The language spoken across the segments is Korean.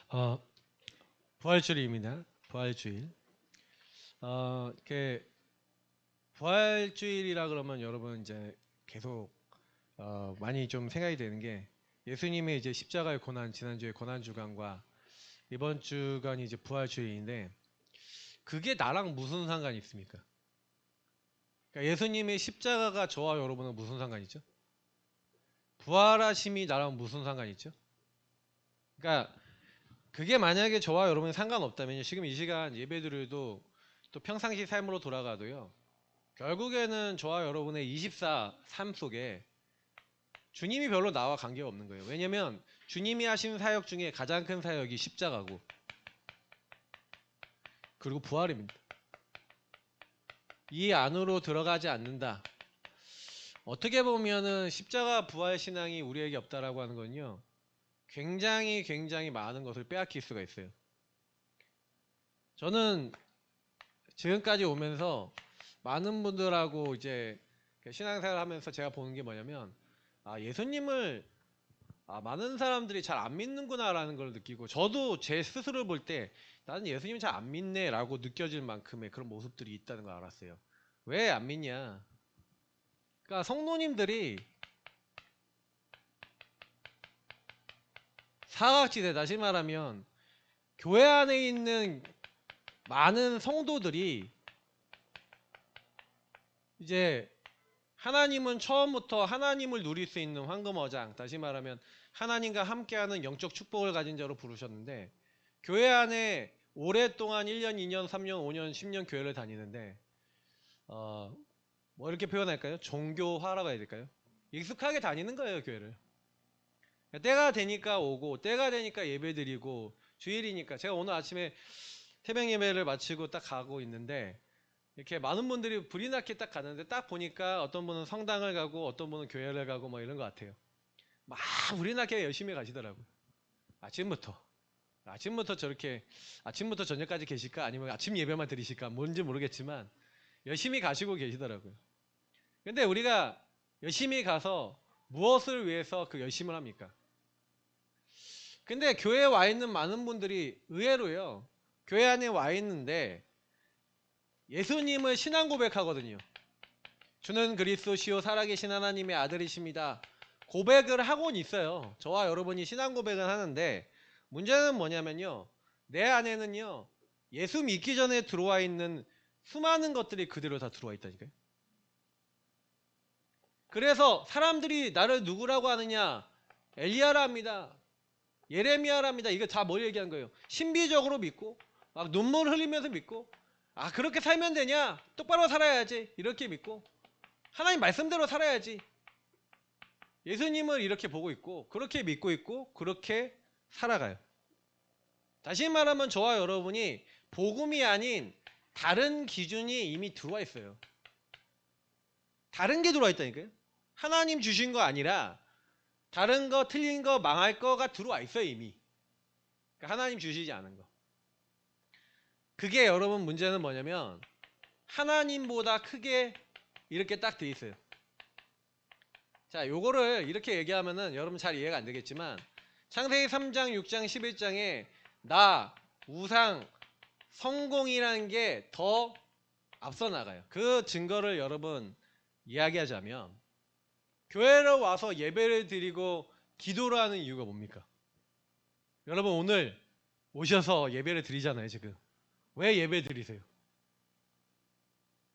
어, 부활주일입니다. 부활주일. 이렇게 부활주일이라 그러면 여러분 이제 계속 많이 좀 생각이 되는 게 예수님의 이제 십자가의 고난, 지난주에 고난 주간과 이번 주간이 이제 부활주일인데 그게 나랑 무슨 상관이 있습니까? 그러니까 예수님의 십자가가 저와 여러분은 무슨 상관이 있죠? 부활하심이 나랑 무슨 상관이 있죠? 그러니까 그게 만약에 저와 여러분이 상관없다면 지금 이 시간 예배드려도 또 평상시 삶으로 돌아가도요. 결국에는 저와 여러분의 24 삶 속에 주님이 별로 나와 관계가 없는 거예요. 왜냐면 주님이 하신 사역 중에 가장 큰 사역이 십자가고 그리고 부활입니다. 이 안으로 들어가지 않는다. 어떻게 보면은 십자가 부활 신앙이 우리에게 없다라고 하는 건요. 굉장히 많은 것을 빼앗길 수가 있어요. 저는 지금까지 오면서 많은 분들하고 이제 신앙생활 하면서 제가 보는 게 뭐냐면 예수님을 많은 사람들이 잘 안 믿는구나라는 걸 느끼고 저도 제 스스로 볼 때 나는 예수님 잘 안 믿네 라고 느껴질 만큼의 그런 모습들이 있다는 걸 알았어요. 왜 안 믿냐? 그러니까 성도님들이 사각지대, 다시 말하면 교회 안에 있는 많은 성도들이 이제 하나님은 처음부터 하나님을 누릴 수 있는 황금어장, 다시 말하면 하나님과 함께하는 영적 축복을 가진 자로 부르셨는데 교회 안에 오랫동안 1년, 2년, 3년, 5년, 10년 교회를 다니는데 뭐 이렇게 표현할까요? 종교화라고 해야 될까요? 익숙하게 다니는 거예요, 교회를. 때가 되니까 오고 때가 되니까 예배드리고 주일이니까 제가 오늘 아침에 새벽 예배를 마치고 딱 가고 있는데 이렇게 많은 분들이 불이 났게 딱 가는데 딱 보니까 어떤 분은 성당을 가고 어떤 분은 교회를 가고 뭐 이런 것 같아요. 막 불이 났게 열심히 가시더라고요. 아침부터. 아침부터 저렇게 아침부터 저녁까지 계실까 아니면 아침 예배만 드리실까 뭔지 모르겠지만 열심히 가시고 계시더라고요. 근데 우리가 열심히 가서 무엇을 위해서 그 열심을 합니까? 근데 교회에 와 있는 많은 분들이 의외로요. 교회 안에 와 있는데 예수님을 신앙 고백하거든요. 주는 그리스도시요 살아계신 하나님의 아들이십니다. 고백을 하고는 있어요. 저와 여러분이 신앙 고백을 하는데 문제는 뭐냐면요. 내 안에는요. 예수 믿기 전에 들어와 있는 수많은 것들이 그대로 다 들어와 있다니까요. 그래서 사람들이 나를 누구라고 하느냐? 엘리야라 합니다. 예레미야라 합니다. 이거 다 뭘 얘기한 거예요? 신비적으로 믿고 막 눈물 흘리면서 믿고 그렇게 살면 되냐? 똑바로 살아야지. 이렇게 믿고 하나님 말씀대로 살아야지. 예수님을 이렇게 보고 있고 그렇게 믿고 있고 그렇게 살아가요. 다시 말하면 저와 여러분이 복음이 아닌 다른 기준이 이미 들어와 있어요. 다른 게 들어와 있다니까요. 하나님 주신 거 아니라 다른 거 틀린 거 망할 거가 들어와 있어요 이미. 그러니까 하나님 주시지 않은 거. 그게 여러분 문제는 뭐냐면 하나님보다 크게 이렇게 딱 돼 있어요. 자, 요거를 이렇게 얘기하면은 여러분 잘 이해가 안 되겠지만 창세기 3장, 6장, 11장에 나, 우상, 성공이라는 게 더 앞서 나가요. 그 증거를 여러분 이야기하자면 교회로 와서 예배를 드리고 기도를 하는 이유가 뭡니까? 여러분 오늘 오셔서 예배를 드리잖아요, 지금. 왜 예배 드리세요?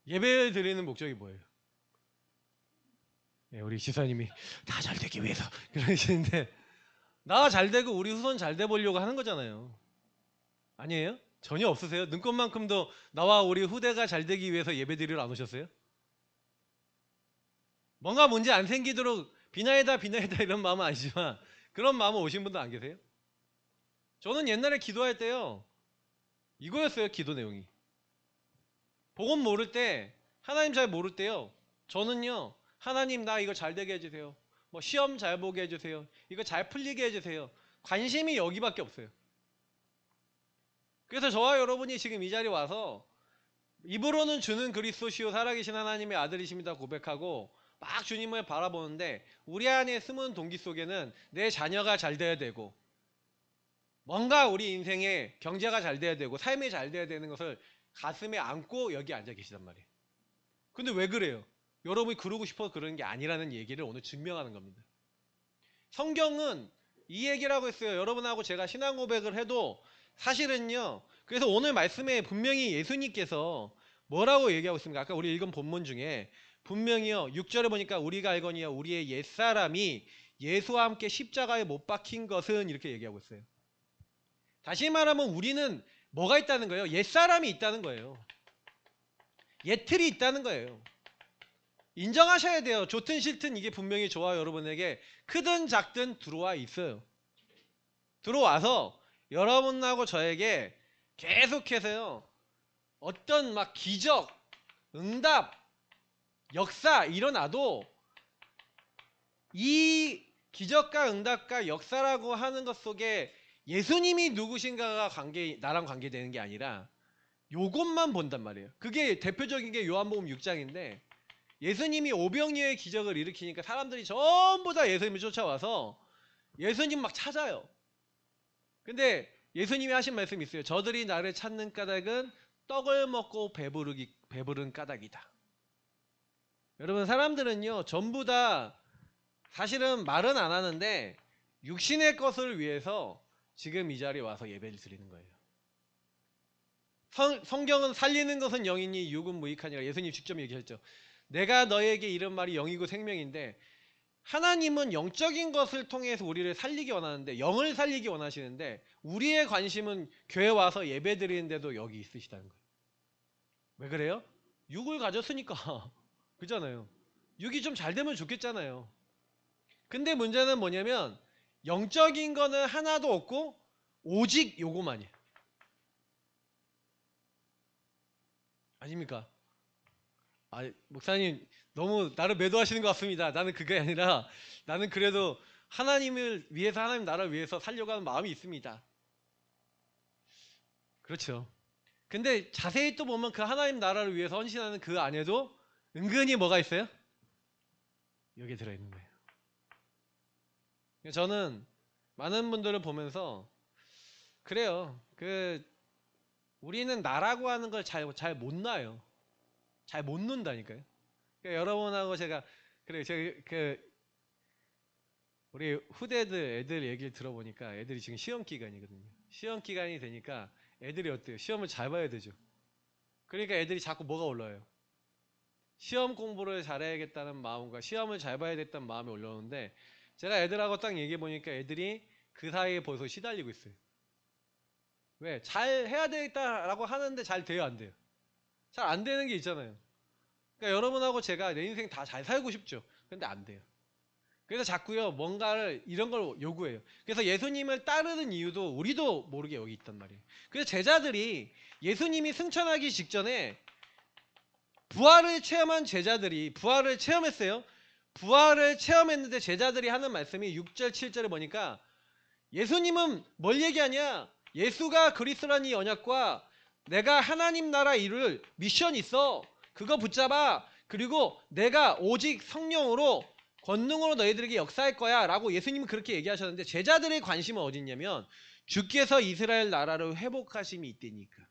예배를 드리는 목적이 뭐예요? 네, 우리 지사님이 다 잘 되기 위해서 그러시는데 나 잘 되고 우리 후손 잘 돼 보려고 하는 거잖아요. 아니에요? 전혀 없으세요? 눈꽃만큼도 나와 우리 후대가 잘 되기 위해서 예배 드리러 안 오셨어요? 뭔가 문제 안 생기도록 비나이다 이런 마음은 아니지만 그런 마음은 오신 분도 안 계세요? 저는 옛날에 기도할 때요 이거였어요. 기도 내용이 복음 모를 때 하나님 잘 모를 때요 저는요 하나님 나 이거 잘 되게 해주세요. 뭐 시험 잘 보게 해주세요. 이거 잘 풀리게 해주세요. 관심이 여기밖에 없어요. 그래서 저와 여러분이 지금 이 자리에 와서 입으로는 주는 그리스도시요 살아계신 하나님의 아들이십니다 고백하고 막 주님을 바라보는데 우리 안에 숨은 동기 속에는 내 자녀가 잘 돼야 되고 뭔가 우리 인생에 경제가 잘 돼야 되고 삶이 잘 돼야 되는 것을 가슴에 안고 여기 앉아 계시단 말이에요. 근데 왜 그래요? 여러분이 그러고 싶어서 그러는 게 아니라는 얘기를 오늘 증명하는 겁니다. 성경은 이 얘기라고 했어요. 여러분하고 제가 신앙 고백을 해도 사실은요. 그래서 오늘 말씀에 분명히 예수님께서 뭐라고 얘기하고 있습니까? 아까 우리 읽은 본문 중에 분명히요. 6절에 보니까 우리가 알거니와 우리의 옛사람이 예수와 함께 십자가에 못 박힌 것은 이렇게 얘기하고 있어요. 다시 말하면 우리는 뭐가 있다는 거예요? 옛사람이 있다는 거예요. 옛틀이 있다는 거예요. 인정하셔야 돼요. 좋든 싫든 이게 분명히 저와 여러분에게 크든 작든 들어와 있어요. 들어와서 여러분하고 저에게 계속해서요. 어떤 막 기적, 응답, 역사 일어나도 이 기적과 응답과 역사라고 하는 것 속에 예수님이 누구신가가 나랑 관계되는 게 아니라 요것만 본단 말이에요. 그게 대표적인 게 요한복음 6장인데 예수님이 오병이어의 기적을 일으키니까 사람들이 전부 다 예수님을 쫓아와서 예수님 막 찾아요. 근데 예수님이 하신 말씀이 있어요. 저들이 나를 찾는 까닭은 떡을 먹고 배부른 까닭이다. 여러분 사람들은요 전부 다 사실은 말은 안 하는데 육신의 것을 위해서 지금 이 자리에 와서 예배를 드리는 거예요. 성경은 살리는 것은 영이니 육은 무익하니라. 예수님 직접 얘기했죠. 내가 너에게 이런 말이 영이고 생명인데 하나님은 영적인 것을 통해서 우리를 살리기 원하는데 영을 살리기 원하시는데 우리의 관심은 교회 와서 예배 드리는데도 여기 있으시다는 거예요. 왜 그래요? 육을 가졌으니까 그잖아요. 육이 좀 잘 되면 좋겠잖아요. 근데 문제는 뭐냐면 영적인 거는 하나도 없고 오직 요거만이에요. 아닙니까? 아, 목사님 너무 나를 매도하시는 것 같습니다. 나는 그게 아니라 나는 그래도 하나님을 위해서 하나님 나라를 위해서 살려고 하는 마음이 있습니다. 그렇죠. 근데 자세히 또 보면 그 하나님 나라를 위해서 헌신하는 그 안에도 은근히 뭐가 있어요? 여기에 들어있는 거예요. 저는 많은 분들을 보면서 그래요. 우리는 나라고 하는 걸 잘 못 놔요. 잘 못 논다니까요. 그러니까 여러분하고 제가 그래 제가 우리 후대들 애들 얘기를 들어보니까 애들이 지금 시험 기간이거든요. 시험 기간이 되니까 애들이 어때요? 시험을 잘 봐야 되죠. 그러니까 애들이 자꾸 뭐가 올라와요? 시험 공부를 잘해야겠다는 마음과 시험을 잘 봐야겠다는 마음이 올라오는데 제가 애들하고 딱 얘기해 보니까 애들이 그 사이에 벌써 시달리고 있어요. 왜? 잘 해야 되겠다라고 하는데 잘 돼요, 안 돼요? 잘 안 되는 게 있잖아요. 그러니까 여러분하고 제가 내 인생 다 잘 살고 싶죠. 근데 안 돼요. 그래서 자꾸요 뭔가를 이런 걸 요구해요. 그래서 예수님을 따르는 이유도 우리도 모르게 여기 있단 말이에요. 그래서 제자들이 예수님이 승천하기 직전에 부활을 체험한 제자들이 부활을 체험했어요. 부활을 체험했는데 제자들이 하는 말씀이 6절 7절에 보니까 예수님은 뭘 얘기하냐? 예수가 그리스도라는 이 언약과 내가 하나님 나라 이룰 미션이 있어. 그거 붙잡아. 그리고 내가 오직 성령으로 권능으로 너희들에게 역사할 거야 라고 예수님은 그렇게 얘기하셨는데 제자들의 관심은 어디 있냐면 주께서 이스라엘 나라를 회복하심이 있다니까.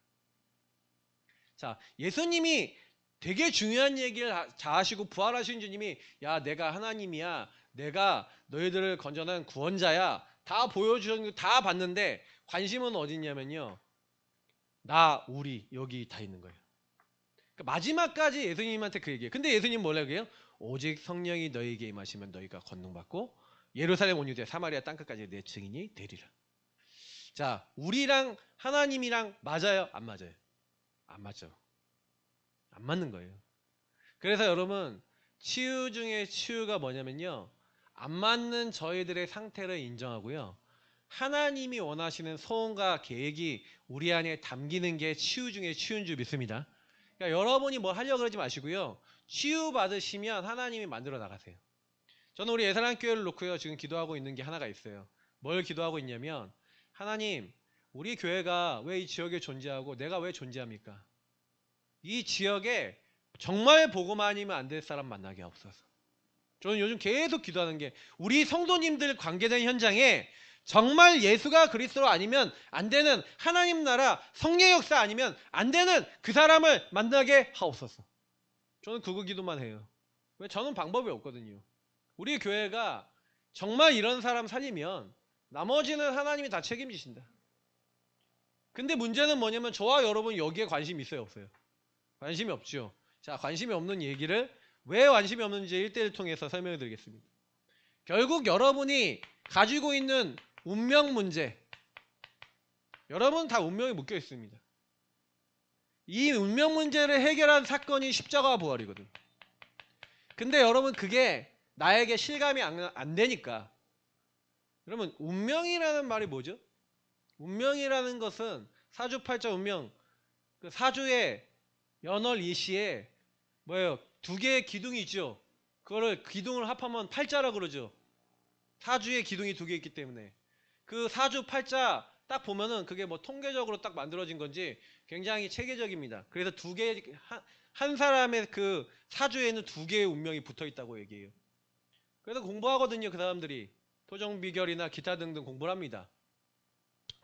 자, 예수님이 되게 중요한 얘기를 다 하시고 부활하신 주님이 야 내가 하나님이야. 내가 너희들을 건져낸 구원자야. 다 보여주셨는데 다 봤는데 관심은 어디 있냐면요. 나 우리 여기 다 있는 거예요. 그러니까 마지막까지 예수님한테 그 얘기해요. 근데 예수님 뭐라고 해요? 오직 성령이 너희에게 임하시면 너희가 권능받고 예루살렘 온 유대 사마리아 땅끝까지 내 증인이 되리라. 자, 우리랑 하나님이랑 맞아요? 안 맞아요? 안 맞죠. 안 맞는 거예요. 그래서 여러분 치유 중에 치유가 뭐냐면요. 안 맞는 저희들의 상태를 인정하고요. 하나님이 원하시는 소원과 계획이 우리 안에 담기는 게 치유 중에 치유인 줄 믿습니다. 그러니까 여러분이 뭐 하려고 그러지 마시고요. 치유 받으시면 하나님이 만들어 나가세요. 저는 우리 예사랑교회를 놓고요. 지금 기도하고 있는 게 하나가 있어요. 뭘 기도하고 있냐면 하나님 우리 교회가 왜 이 지역에 존재하고 내가 왜 존재합니까? 이 지역에 정말 복음 아니면 안 될 사람 만나게 없어서 저는 요즘 계속 기도하는 게 우리 성도님들 관계된 현장에 정말 예수가 그리스도 아니면 안 되는 하나님 나라 성례 역사 아니면 안 되는 그 사람을 만나게 하옵소서. 저는 그거 기도만 해요. 왜? 저는 방법이 없거든요. 우리 교회가 정말 이런 사람 살리면 나머지는 하나님이 다 책임지신다. 근데 문제는 뭐냐면 저와 여러분 여기에 관심이 있어요, 없어요? 관심이 없죠. 자, 관심이 없는 얘기를 왜 관심이 없는지 1대1 통해서 설명해 드리겠습니다. 결국 여러분이 가지고 있는 운명 문제, 여러분 다 운명에 묶여 있습니다. 이 운명 문제를 해결한 사건이 십자가 부활이거든. 근데 여러분 그게 나에게 실감이 안 되니까, 여러분 운명이라는 말이 뭐죠? 운명이라는 것은 사주팔자 운명, 그 사주의 연월 일시에 뭐예요? 두 개의 기둥이 있죠. 그거를 기둥을 합하면 팔자라 그러죠. 사주의 기둥이 두 개 있기 때문에 그 사주 팔자 딱 보면은 그게 뭐 통계적으로 딱 만들어진 건지 굉장히 체계적입니다. 그래서 두 개, 한 사람의 그 사주에는 두 개의 운명이 붙어 있다고 얘기해요. 그래서 공부하거든요. 그 사람들이 토정비결이나 기타 등등 공부를 합니다.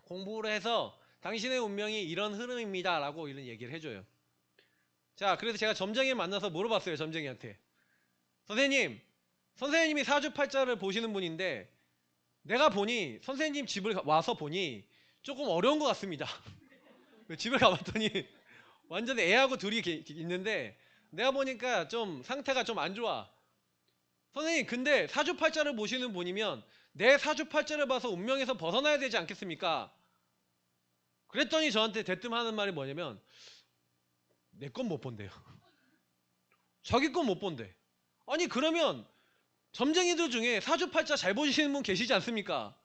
공부를 해서 당신의 운명이 이런 흐름입니다 라고 이런 얘기를 해줘요. 자, 그래서 제가 점쟁이를 만나서 물어봤어요. 점쟁이한테, 선생님이 사주팔자를 보시는 분인데 내가 보니 선생님 집을 와서 보니 조금 어려운 것 같습니다. 집을 가봤더니 완전 애하고 둘이 있는데 내가 보니까 좀 상태가 좀 안 좋아. 선생님, 근데 사주팔자를 보시는 분이면 내 사주팔자를 봐서 운명에서 벗어나야 되지 않겠습니까? 그랬더니 저한테 대뜸 하는 말이 뭐냐면 내 건 못 본대요. 자기 건 못 본대. 아니 그러면 점쟁이들 중에 사주팔자 잘 보시는 분 계시지 않습니까?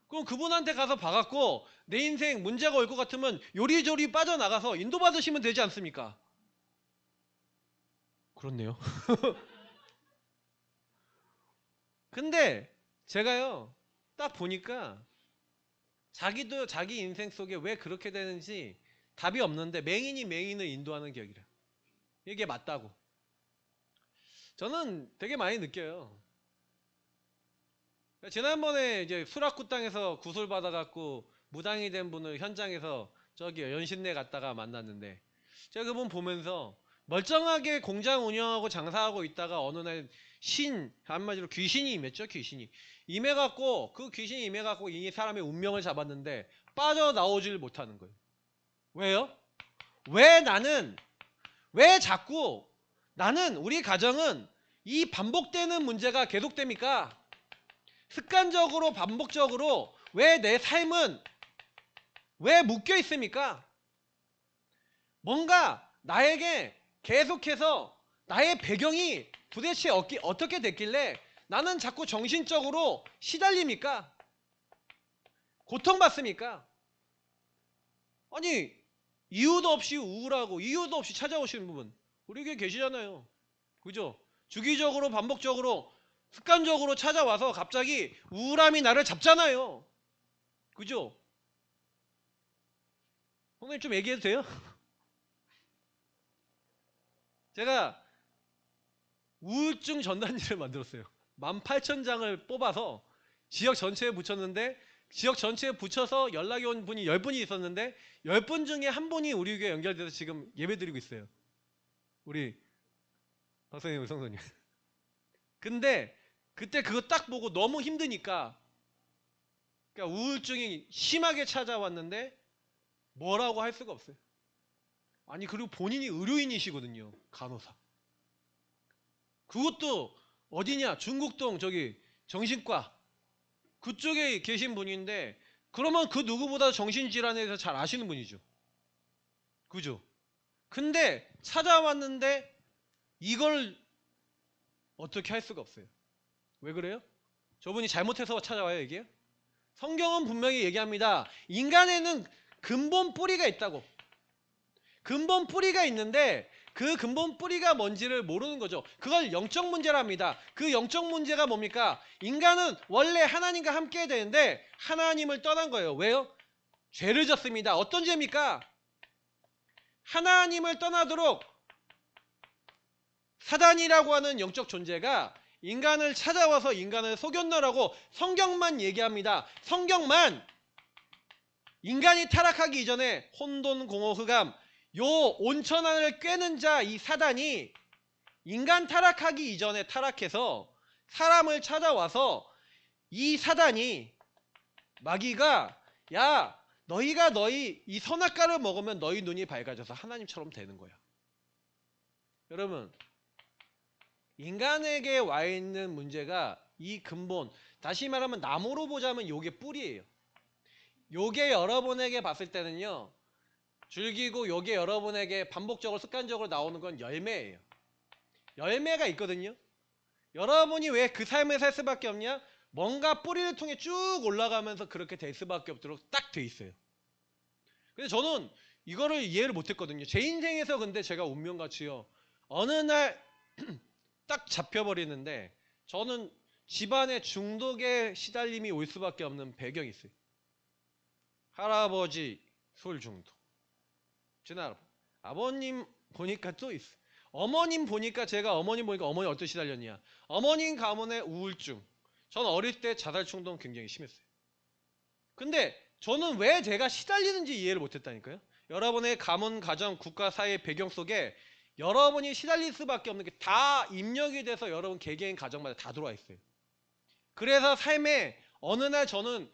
그럼 그분한테 가서 봐갖고 내 인생 문제가 올 것 같으면 요리조리 빠져나가서 인도받으시면 되지 않습니까? 그렇네요. 근데 제가요 딱 보니까 자기도 자기 인생 속에 왜 그렇게 되는지 답이 없는데 맹인이 맹인을 인도하는 격이라. 이게 맞다고 저는 되게 많이 느껴요. 지난번에 이제 수락구 땅에서 구슬 받아갖고 무당이 된 분을 현장에서 저기 연신내 갔다가 만났는데 제가 그분 보면서 멀쩡하게 공장 운영하고 장사하고 있다가 어느 날 한마디로 귀신이 임했죠. 귀신이 임해갖고 그 귀신이 임해갖고 이 사람의 운명을 잡았는데 빠져나오질 못하는 거예요. 왜요? 왜 자꾸 나는 우리 가정은 이 반복되는 문제가 계속됩니까? 습관적으로 반복적으로 왜 내 삶은 왜 묶여 있습니까? 뭔가 나에게 계속해서 나의 배경이 도대체 어떻게 됐길래 나는 자꾸 정신적으로 시달립니까? 고통받습니까? 아니 이유도 없이 우울하고 이유도 없이 찾아오시는 부분 우리에게 계시잖아요. 그죠? 주기적으로 반복적으로 습관적으로 찾아와서 갑자기 우울함이 나를 잡잖아요. 그죠? 선생님 좀 얘기해도 돼요? 제가 우울증 전단지를 만들었어요. 18,000장을 뽑아서 지역 전체에 붙였는데 지역 전체에 붙여서 연락이 온 분이 10분이 있었는데 10분 중에 한 분이 우리 교회 연결돼서 지금 예배드리고 있어요. 우리 박사님, 우리 성도님. 근데 그때 그거 딱 보고 너무 힘드니까 그러니까 우울증이 심하게 찾아왔는데 뭐라고 할 수가 없어요. 아니 그리고 본인이 의료인이시거든요. 간호사. 그것도 어디냐? 중국동 저기 정신과 그쪽에 계신 분인데 그러면 그 누구보다 정신질환에 대해서 잘 아시는 분이죠. 그죠? 근데 찾아왔는데 이걸 어떻게 할 수가 없어요. 왜 그래요? 저분이 잘못해서 찾아와요 이게? 성경은 분명히 얘기합니다. 인간에는 근본 뿌리가 있다고. 근본 뿌리가 있는데 그 근본 뿌리가 뭔지를 모르는 거죠. 그걸 영적 문제랍니다. 그 영적 문제가 뭡니까? 인간은 원래 하나님과 함께 되는데 하나님을 떠난 거예요. 왜요? 죄를 졌습니다. 어떤 죄입니까? 하나님을 떠나도록 사단이라고 하는 영적 존재가 인간을 찾아와서 인간을 속였노라고 성경만 얘기합니다. 성경만. 인간이 타락하기 이전에 혼돈, 공허, 흑암, 요 온천하를 꿰는 자 이 사단이 인간 타락하기 이전에 타락해서 사람을 찾아와서 이 사단이 마귀가 야 너희가 너희 이 선악과를 먹으면 너희 눈이 밝아져서 하나님처럼 되는 거야. 여러분 인간에게 와 있는 문제가 이 근본, 다시 말하면 나무로 보자면 요게 뿌리예요. 요게 여러분에게 봤을 때는요 줄기고 요게 여러분에게 반복적으로 습관적으로 나오는 건 열매예요. 열매가 있거든요. 여러분이 왜 그 삶을 살 수밖에 없냐? 뭔가 뿌리를 통해 쭉 올라가면서 그렇게 될 수밖에 없도록 딱 돼 있어요. 근데 저는 이거를 이해를 못했거든요. 제 인생에서 근데 제가 운명같이요 어느 날 딱 잡혀버리는데 저는 집안에 중독에 시달림이 올 수밖에 없는 배경이 있어요. 할아버지 술 중독, 지나라 아버님 보니까 또 있어. 어머님 보니까 제가 어머님 보니까 어머니 어떻게 시달렸냐? 어머님 가문의 우울증. 전 어릴 때 자살 충동 굉장히 심했어요. 근데 저는 왜 제가 시달리는지 이해를 못했다니까요. 여러분의 가문, 가정, 국가, 사회 배경 속에 여러분이 시달릴 수밖에 없는 게 다 입력이 돼서 여러분 개개인 가정마다 다 들어와 있어요. 그래서 삶에 어느 날 저는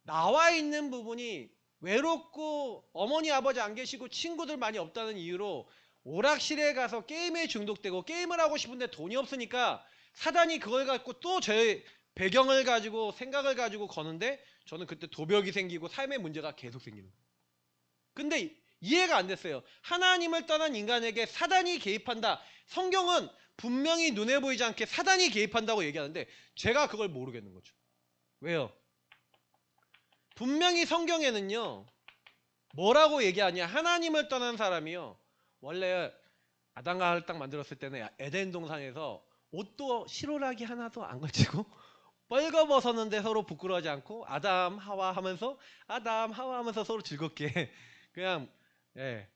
나와 있는 부분이 외롭고 어머니 아버지 안 계시고 친구들 많이 없다는 이유로 오락실에 가서 게임에 중독되고 게임을 하고 싶은데 돈이 없으니까 사단이 그걸 갖고 또 제 배경을 가지고 생각을 가지고 거는데 저는 그때 도벽이 생기고 삶의 문제가 계속 생기는 거예요. 근데 이해가 안 됐어요. 하나님을 떠난 인간에게 사단이 개입한다. 성경은 분명히 눈에 보이지 않게 사단이 개입한다고 얘기하는데 제가 그걸 모르겠는 거죠. 왜요? 분명히 성경에는요 뭐라고 얘기하냐? 하나님을 떠난 사람이요 원래 아담과 하와를 딱 만들었을 때는 에덴 동산에서 옷도 실오라기 하나도 안 걸치고 뻘거벗었는데 서로 부끄러워하지 않고 아담 하와 하면서 아담 하와 하면서 서로 즐겁게 그냥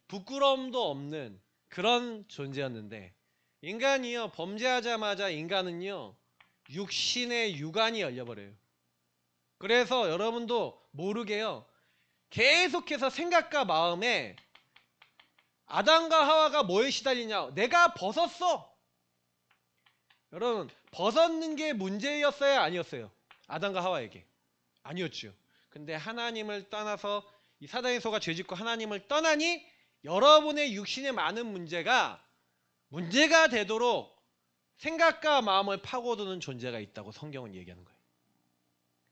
부끄러움도 없는 그런 존재였는데 인간이요 범죄하자마자 인간은요 육신의 유관이 열려버려요. 그래서 여러분도 모르게요 계속해서 생각과 마음에 아담과 하와가 뭐에 시달리냐? 내가 벗었어. 여러분 벗었는 게 문제였어요? 아니었어요? 아담과 하와에게 아니었죠. 근데 하나님을 떠나서 이 사단의 소가 죄짓고 하나님을 떠나니 여러분의 육신의 많은 문제가 되도록 생각과 마음을 파고드는 존재가 있다고 성경은 얘기하는 거예요.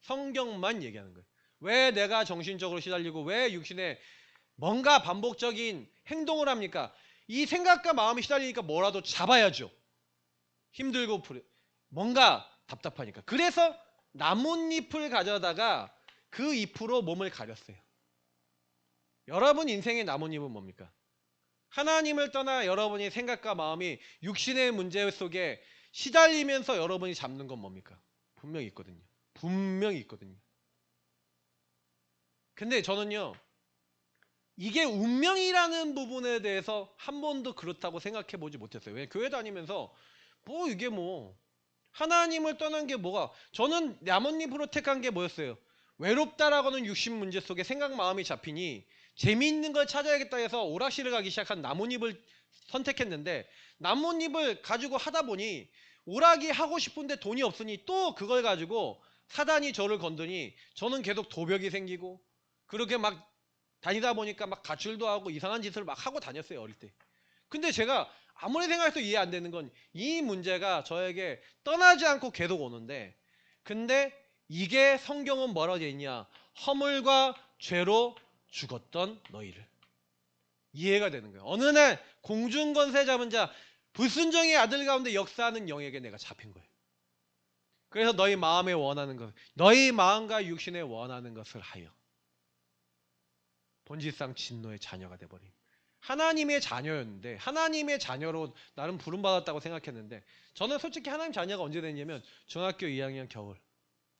성경만 얘기하는 거예요. 왜 내가 정신적으로 시달리고 왜 육신에 뭔가 반복적인 행동을 합니까? 이 생각과 마음이 시달리니까 뭐라도 잡아야죠. 힘들고 뭔가 답답하니까. 그래서 나뭇잎을 가져다가 그 잎으로 몸을 가렸어요. 여러분 인생의 나뭇잎은 뭡니까? 하나님을 떠나 여러분의 생각과 마음이 육신의 문제 속에 시달리면서 여러분이 잡는 건 뭡니까? 분명히 있거든요. 분명히 있거든요. 근데 저는요 이게 운명이라는 부분에 대해서 한 번도 그렇다고 생각해 보지 못했어요. 왜? 교회 다니면서 뭐 이게 뭐 하나님을 떠난 게 뭐가, 저는 나뭇잎으로 택한 게 뭐였어요? 외롭다라고는 육신 문제 속에 생각 마음이 잡히니 재미있는 걸 찾아야겠다 해서 오락실을 가기 시작한 나뭇잎을 선택했는데 나뭇잎을 가지고 하다 보니 오락이 하고 싶은데 돈이 없으니 또 그걸 가지고 사단이 저를 건드니 저는 계속 도벽이 생기고 그렇게 막 다니다 보니까 막 가출도 하고 이상한 짓을 막 하고 다녔어요 어릴 때. 근데 제가 아무리 생각해도 이해 안 되는 건 이 문제가 저에게 떠나지 않고 계속 오는데 근데 이게 성경은 뭐라고 되어 있냐? 허물과 죄로 죽었던 너희를. 이해가 되는 거예요. 어느 날 공중권세 잡은 자 불순종의 아들 가운데 역사하는 영에게 내가 잡힌 거예요. 그래서 너희 마음에 원하는 것, 너희 마음과 육신에 원하는 것을 하여 본질상 진노의 자녀가 돼버린, 하나님의 자녀였는데 하나님의 자녀로 나름 부름받았다고 생각했는데 저는 솔직히 하나님 자녀가 언제 됐냐면 중학교 2학년 겨울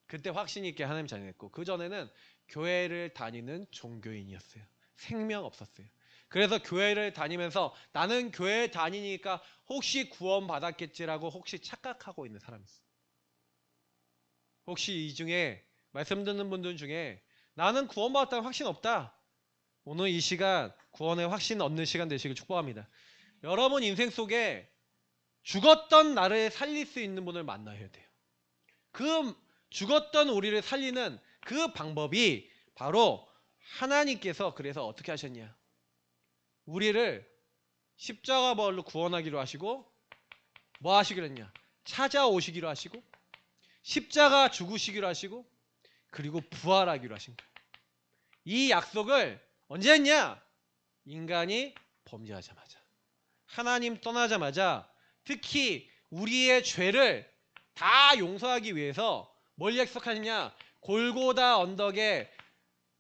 그때 확신 있게 하나님 자녀 됐고 그 전에는 교회를 다니는 종교인이었어요. 생명 없었어요. 그래서 교회를 다니면서 나는 교회 다니니까 혹시 구원 받았겠지라고 혹시 착각하고 있는 사람이 있어요. 혹시 이 중에 말씀 듣는 분들 중에 나는 구원 받았다는 확신 없다. 오늘 이 시간 구원의 확신 얻는 시간 되시길 축복합니다. 여러분 인생 속에 죽었던 나를 살릴 수 있는 분을 만나야 돼요. 그 죽었던 우리를 살리는 그 방법이 바로 하나님께서 그래서 어떻게 하셨냐? 우리를 십자가 벌로 구원하기로 하시고 뭐 하시기로 했냐? 찾아오시기로 하시고 십자가 죽으시기로 하시고 그리고 부활하기로 하신 거예요. 이 약속을 언제 했냐? 인간이 범죄하자마자, 하나님 떠나자마자, 특히 우리의 죄를 다 용서하기 위해서 뭘 약속하느냐? 골고다 언덕에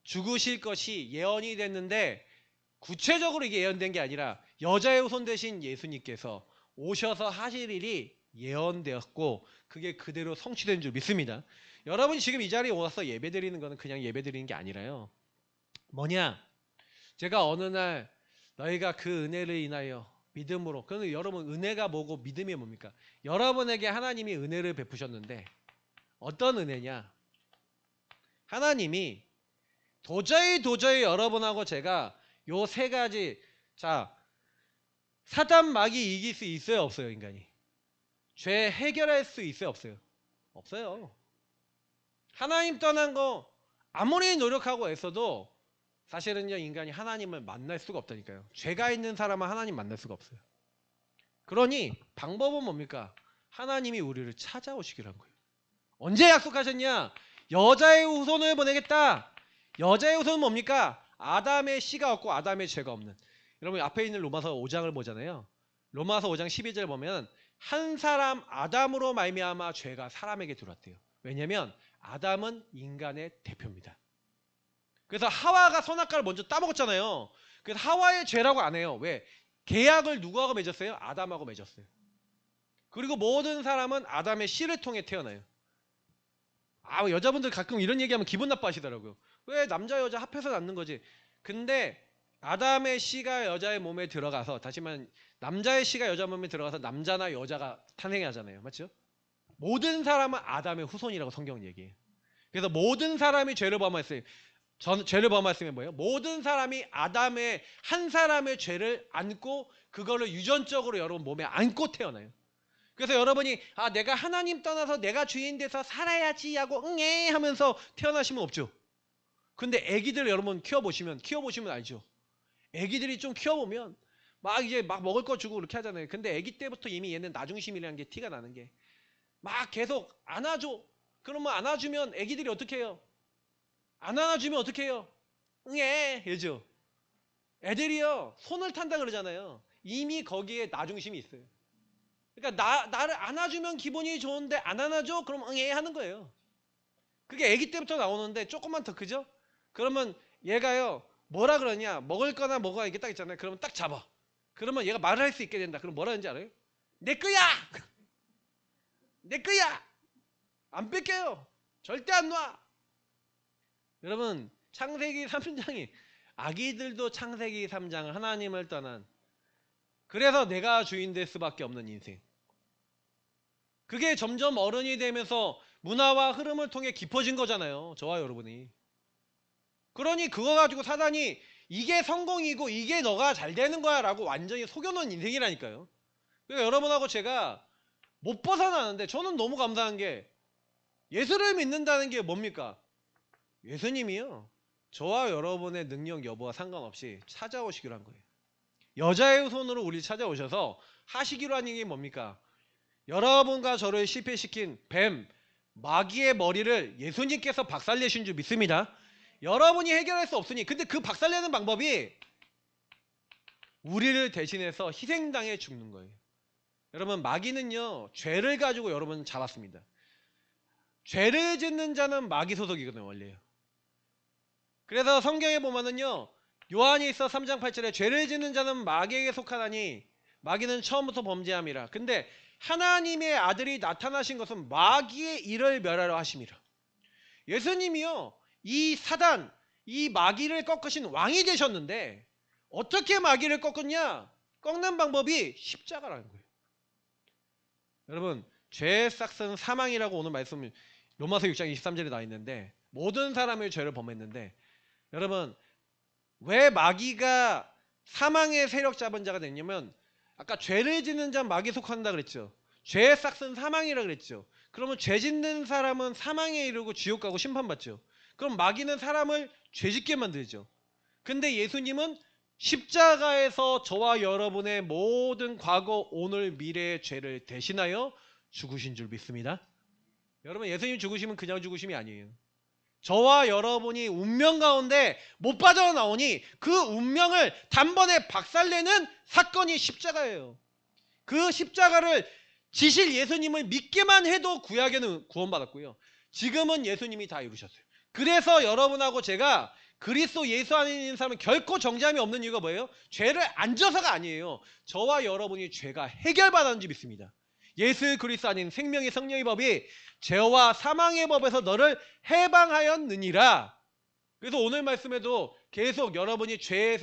죽으실 것이 예언이 됐는데 구체적으로 이게 예언된 게 아니라 여자의 후손 대신 예수님께서 오셔서 하실 일이 예언되었고 그게 그대로 성취된 줄 믿습니다. 여러분이 지금 이 자리에 와서 예배드리는 거는 그냥 예배드리는 게 아니라요. 뭐냐? 제가 어느 날 너희가 그 은혜를 인하여 믿음으로, 그런데 여러분 은혜가 뭐고 믿음이 뭡니까? 여러분에게 하나님이 은혜를 베푸셨는데 어떤 은혜냐? 하나님이 도저히 여러분하고 제가 요 세 가지, 자, 사단 마귀 이길 수 있어요 없어요? 인간이 죄 해결할 수 있어요 없어요? 없어요. 하나님 떠난 거 아무리 노력하고 애써도 사실은요 인간이 하나님을 만날 수가 없다니까요. 죄가 있는 사람은 하나님 만날 수가 없어요. 그러니 방법은 뭡니까? 하나님이 우리를 찾아오시기로 한 거예요. 언제 약속하셨냐? 여자의 후손을 보내겠다. 여자의 후손은 뭡니까? 아담의 씨가 없고 아담의 죄가 없는. 여러분 앞에 있는 로마서 5장을 보잖아요. 로마서 5장 12절 보면 한 사람 아담으로 말미암아 죄가 사람에게 들어왔대요. 왜냐하면 아담은 인간의 대표입니다. 그래서 하와가 선악과를 먼저 따먹었잖아요. 그래서 하와의 죄라고 안 해요. 왜? 계약을 누구하고 맺었어요? 아담하고 맺었어요. 그리고 모든 사람은 아담의 씨를 통해 태어나요. 아, 여자분들 가끔 이런 얘기하면 기분 나빠하시더라고요. 왜 남자 여자 합해서 낳는 거지? 근데 아담의 씨가 여자의 몸에 들어가서, 다시 말하면 남자의 씨가 여자 몸에 들어가서 남자나 여자가 탄생하잖아요. 맞죠? 모든 사람은 아담의 후손이라고 성경은 얘기해요. 그래서 모든 사람이 죄를 범했어요. 죄를 범했으면 뭐예요? 모든 사람이 아담의 한 사람의 죄를 안고 그거를 유전적으로 여러분 몸에 안고 태어나요. 그래서 여러분이 내가 하나님 떠나서 내가 주인 돼서 살아야지 하고 응애 하면서 태어나시면 없죠. 근데 애기들 여러분 키워보시면 알죠. 애기들이 좀 키워보면 막 이제 막 먹을 거 주고 그렇게 하잖아요. 근데 애기 때부터 이미 얘는 나중심이라는 게 티가 나는 게 막 계속 안아줘. 그러면 안아주면 애기들이 어떻게 해요? 안 안아주면 어떻게 해요? 응애 이러죠. 애들이요 손을 탄다 그러잖아요. 이미 거기에 나중심이 있어요. 그러니까 나를 안아주면 기분이 좋은데 안 안아줘? 그럼 응애 하는 거예요. 그게 아기 때부터 나오는데 조금만 더 크죠? 그러면 얘가요 뭐라 그러냐? 먹을 거나 뭐가 이게 딱 있잖아요. 그러면 딱 잡아. 그러면 얘가 말을 할 수 있게 된다. 그럼 뭐라 하는지 알아요? 내 거야! 내 거야! 안 뺏겨요. 절대 안 놔. 여러분 창세기 3장이 아기들도 창세기 3장 하나님을 떠난, 그래서 내가 주인 될 수밖에 없는 인생. 그게 점점 어른이 되면서 문화와 흐름을 통해 깊어진 거잖아요. 저와 여러분이. 그러니 그거 가지고 사단이 이게 성공이고 이게 너가 잘 되는 거야 라고 완전히 속여놓은 인생이라니까요. 그러니까 여러분하고 제가 못 벗어나는데 저는 너무 감사한 게 예수를 믿는다는 게 뭡니까? 예수님이요 저와 여러분의 능력 여부와 상관없이 찾아오시기로 한 거예요. 여자의 손으로 우리 찾아오셔서 하시기로 한 얘기 뭡니까? 여러분과 저를 실패시킨 뱀, 마귀의 머리를 예수님께서 박살내신 줄 믿습니다. 여러분이 해결할 수 없으니. 근데 그 박살내는 방법이 우리를 대신해서 희생당해 죽는 거예요. 여러분 마귀는요 죄를 가지고 여러분 잡았습니다. 죄를 짓는 자는 마귀 소속이거든요 원래요. 그래서 성경에 보면은요 요한이 있어 3장 8절에 죄를 짓는 자는 마귀에게 속하나니 마귀는 처음부터 범죄함이라. 근데 하나님의 아들이 나타나신 것은 마귀의 일을 멸하려 하심이라. 예수님이요 이 사단, 이 마귀를 꺾으신 왕이 되셨는데 어떻게 마귀를 꺾었냐? 꺾는 방법이 십자가라는 거예요. 여러분, 죄의 싹은 사망이라고 오늘 말씀 로마서 6장 23절에 나와 있는데, 모든 사람의 죄를 범했는데, 여러분 왜 마귀가 사망의 세력 잡은 자가 됐냐면, 아까 죄를 짓는 자 마귀 속한다 그랬죠. 죄의 싹은 사망이라 그랬죠. 그러면 죄 짓는 사람은 사망에 이르고 지옥 가고 심판받죠. 그럼 마귀는 사람을 죄 짓게 만들죠. 근데 예수님은 십자가에서 저와 여러분의 모든 과거, 오늘, 미래의 죄를 대신하여 죽으신 줄 믿습니다. 여러분, 예수님 죽으시면 그냥 죽으심이 아니에요. 저와 여러분이 운명 가운데 못 빠져나오니 그 운명을 단번에 박살내는 사건이 십자가예요. 그 십자가를 지실 예수님을 믿기만 해도 구약에는 구원받았고요. 지금은 예수님이 다 이루셨어요. 그래서 여러분하고 제가 그리스도 예수 안에 있는 사람은 결코 정죄함이 없는 이유가 뭐예요? 죄를 안 져서가 아니에요. 저와 여러분이 죄가 해결받았는지 믿습니다. 예수 그리스도 안에 있는 생명의 성령의 법이 죄와 사망의 법에서 너를 해방하였느니라. 그래서 오늘 말씀에도 계속 여러분이 죄에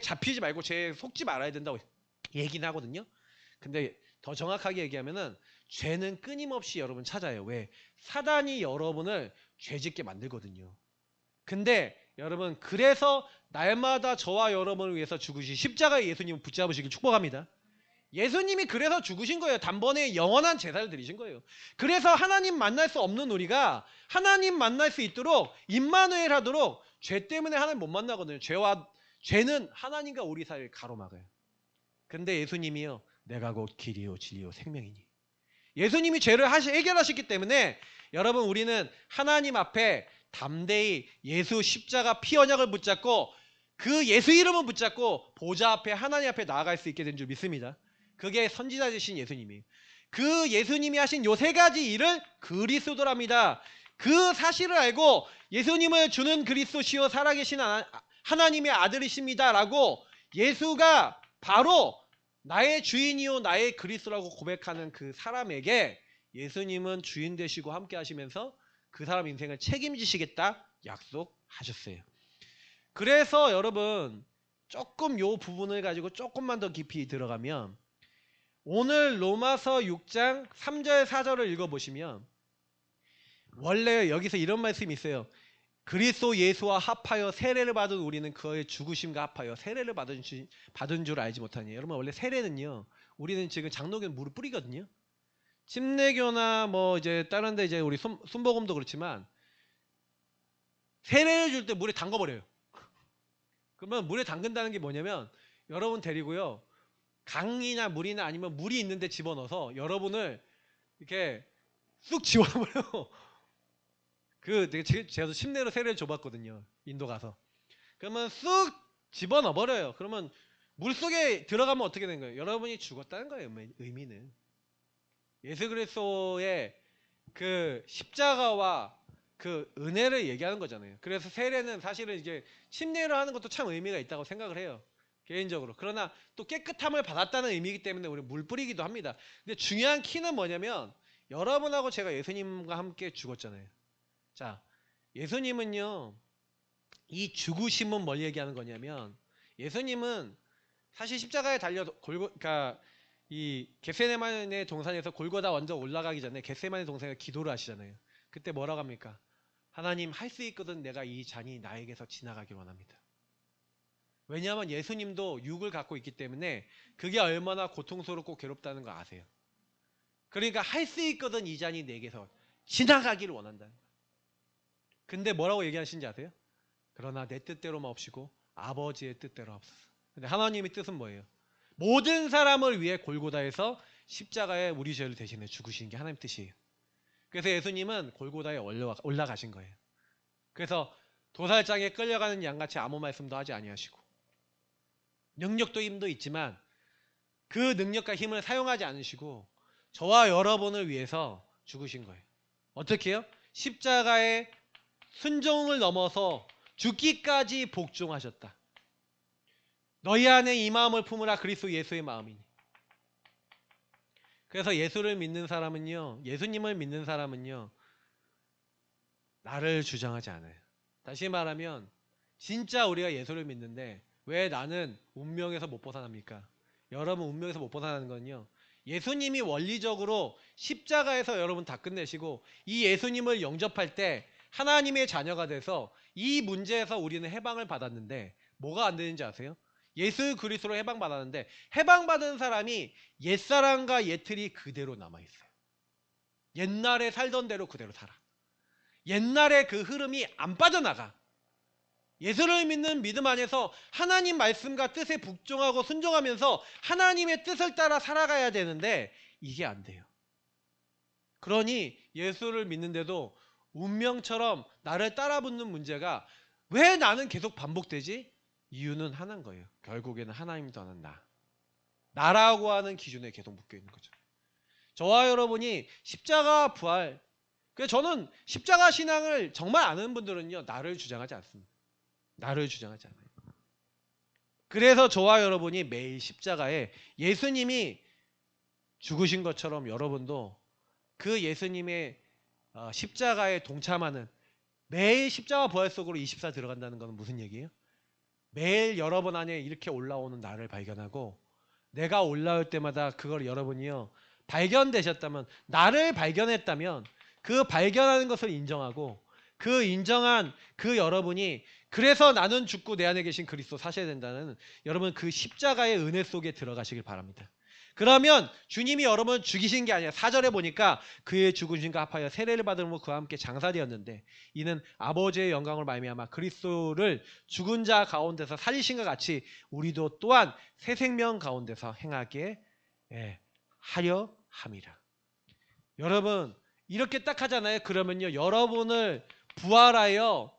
잡히지 말고 죄에 속지 말아야 된다고 얘기는 하거든요. 근데 더 정확하게 얘기하면은 죄는 끊임없이 여러분 찾아요. 왜? 사단이 여러분을 죄짓게 만들거든요. 근데 여러분, 그래서 날마다 저와 여러분을 위해서 죽으신 십자가의 예수님을 붙잡으시길 축복합니다. 예수님이 그래서 죽으신 거예요. 단번에 영원한 제사를 드리신 거예요. 그래서 하나님 만날 수 없는 우리가 하나님 만날 수 있도록 임마누엘 하도록, 죄 때문에 하나님 못 만나거든요. 죄는 하나님과 우리 사이를 가로막아요. 근데 예수님이요, 내가 곧 길이요 진리요 생명이니. 예수님이 죄를 해결하셨기 때문에 여러분, 우리는 하나님 앞에 담대히 예수 십자가 피 언약을 붙잡고 그 예수 이름을 붙잡고 보좌 앞에 하나님 앞에 나아갈 수 있게 된 줄 믿습니다. 그게 선지자 되신 예수님이에요. 그 예수님이 하신 요 세 가지 일을 그리스도랍니다. 그 사실을 알고 예수님을 주는 그리스도시요 살아계신 하나님의 아들이십니다 라고 예수가 바로 나의 주인이요 나의 그리스도라고 고백하는 그 사람에게 예수님은 주인 되시고 함께 하시면서 그 사람 인생을 책임지시겠다 약속하셨어요. 그래서 여러분, 조금 요 부분을 가지고 조금만 더 깊이 들어가면, 오늘 로마서 6장 3절 4절을 읽어보시면 원래 여기서 이런 말씀이 있어요. 그리스도 예수와 합하여 세례를 받은 우리는 그의 죽으심과 합하여 세례를 받은 줄 알지 못하니. 여러분, 원래 세례는요, 우리는 지금 장로교는 물을 뿌리거든요. 침례교나 뭐 이제 다른 데 이제 우리 순복음도 그렇지만 세례를 줄 때 물에 담궈버려요. 그러면 물에 담근다는 게 뭐냐면, 여러분 데리고요, 강이나 물이나 아니면 물이 있는데 집어넣어서 여러분을 이렇게 쑥 집어넣어요. 제가 침례로 세례를 줘봤거든요, 인도 가서. 그러면 쑥 집어넣어버려요. 그러면 물속에 들어가면 어떻게 되는 거예요? 여러분이 죽었다는 거예요. 의미는 예수 그리스도의 그 십자가와 그 은혜를 얘기하는 거잖아요. 그래서 세례는 사실은 이제 침례를 하는 것도 참 의미가 있다고 생각을 해요, 개인적으로. 그러나 또 깨끗함을 받았다는 의미이기 때문에 우리 물 뿌리기도 합니다. 근데 중요한 키는 뭐냐면, 여러분하고 제가 예수님과 함께 죽었잖아요. 자, 예수님은요, 이 죽으심은 뭘 얘기하는 거냐면, 예수님은 사실 십자가에 달려 그러니까 이 겟세마네 동산에서 골고다 먼저 올라가기 전에 겟세마네 동산에서 기도를 하시잖아요. 그때 뭐라고 합니까? 하나님, 할 수 있거든 내가 이 잔이 나에게서 지나가길 원합니다. 왜냐하면 예수님도 육을 갖고 있기 때문에 그게 얼마나 고통스럽고 괴롭다는 거 아세요. 그러니까 할 수 있거든 이 잔이 내게서 지나가기를 원한다는 거예요. 근데 뭐라고 얘기하시는지 아세요? 그러나 내 뜻대로만 없이고 아버지의 뜻대로 없어. 근데 하나님의 뜻은 뭐예요? 모든 사람을 위해 골고다에서 십자가에 우리 죄를 대신해 죽으시는 게 하나님 뜻이에요. 그래서 예수님은 골고다에 올라가신 거예요. 그래서 도살장에 끌려가는 양같이 아무 말씀도 하지 아니하시고, 능력도 힘도 있지만 그 능력과 힘을 사용하지 않으시고 저와 여러분을 위해서 죽으신 거예요. 어떻게 해요? 십자가의 순종을 넘어서 죽기까지 복종하셨다. 너희 안에 이 마음을 품으라 그리스도 예수의 마음이니. 그래서 예수님을 믿는 사람은요 나를 주장하지 않아요. 다시 말하면 진짜 우리가 예수를 믿는데 왜 나는 운명에서 못 벗어납니까? 여러분 운명에서 못 벗어나는 건요. 예수님이 원리적으로 십자가에서 여러분 다 끝내시고 이 예수님을 영접할 때 하나님의 자녀가 돼서 이 문제에서 우리는 해방을 받았는데 뭐가 안 되는지 아세요? 예수 그리스도로 해방받았는데 해방받은 사람이 옛사람과 옛틀이 그대로 남아있어요. 옛날에 살던 대로 그대로 살아. 옛날에 그 흐름이 안 빠져나가. 예수를 믿는 믿음 안에서 하나님 말씀과 뜻에 복종하고 순종하면서 하나님의 뜻을 따라 살아가야 되는데 이게 안 돼요. 그러니 예수를 믿는데도 운명처럼 나를 따라붙는 문제가 왜 나는 계속 반복되지? 이유는 하나인 거예요. 결국에는 하나님이 더는 나라고 하는 기준에 계속 묶여 있는 거죠. 저와 여러분이 십자가 부활, 그래서 저는 십자가 신앙을 정말 아는 분들은요, 나를 주장하지 않습니다. 나를 주장하지 않아요. 그래서 저와 여러분이 매일 십자가에 예수님이 죽으신 것처럼 여러분도 그 예수님의 십자가에 동참하는 매일 십자가 부활 속으로 24 들어간다는 것은 무슨 얘기예요? 매일 여러분 안에 이렇게 올라오는 나를 발견하고 내가 올라올 때마다 그걸 여러분이요 발견되셨다면, 나를 발견했다면 그 발견하는 것을 인정하고 그 인정한 그 여러분이 그래서 나는 죽고 내 안에 계신 그리스도 사셔야 된다는 여러분 그 십자가의 은혜 속에 들어가시길 바랍니다. 그러면 주님이 여러분 죽이신 게 아니라 4절에 보니까 그의 죽으심과 합하여 세례를 받으므로 그와 함께 장사되었는데 이는 아버지의 영광을 말미암아 그리스도를 죽은 자 가운데서 살리신과 같이 우리도 또한 새 생명 가운데서 행하게 하려 함이라. 여러분 이렇게 딱 하잖아요. 그러면요 여러분을 부활하여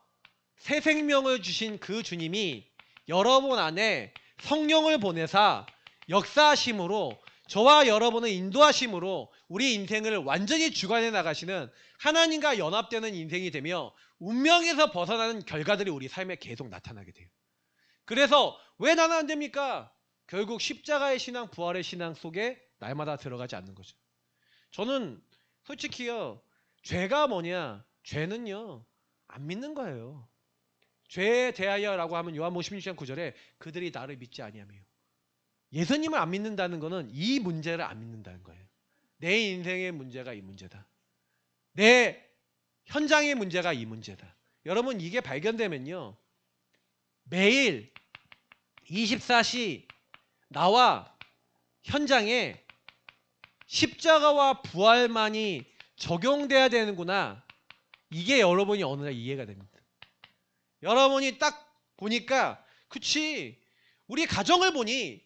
새 생명을 주신 그 주님이 여러분 안에 성령을 보내사 역사하심으로 저와 여러분을 인도하심으로 우리 인생을 완전히 주관해 나가시는 하나님과 연합되는 인생이 되며 운명에서 벗어나는 결과들이 우리 삶에 계속 나타나게 돼요. 그래서 왜 나는 안 됩니까? 결국 십자가의 신앙, 부활의 신앙 속에 날마다 들어가지 않는 거죠. 저는 솔직히요, 죄가 뭐냐? 죄는요, 안 믿는 거예요. 죄에 대하여라고 하면 요한복음 16장 9절에 그들이 나를 믿지 아니하며, 예수님을 안 믿는다는 것은 이 문제를 안 믿는다는 거예요. 내 인생의 문제가 이 문제다. 내 현장의 문제가 이 문제다. 여러분 이게 발견되면요, 매일 24시 나와 현장에 십자가와 부활만이 적용돼야 되는구나. 이게 여러분이 어느 날 이해가 됩니다. 여러분이 딱 보니까 그치, 우리 가정을 보니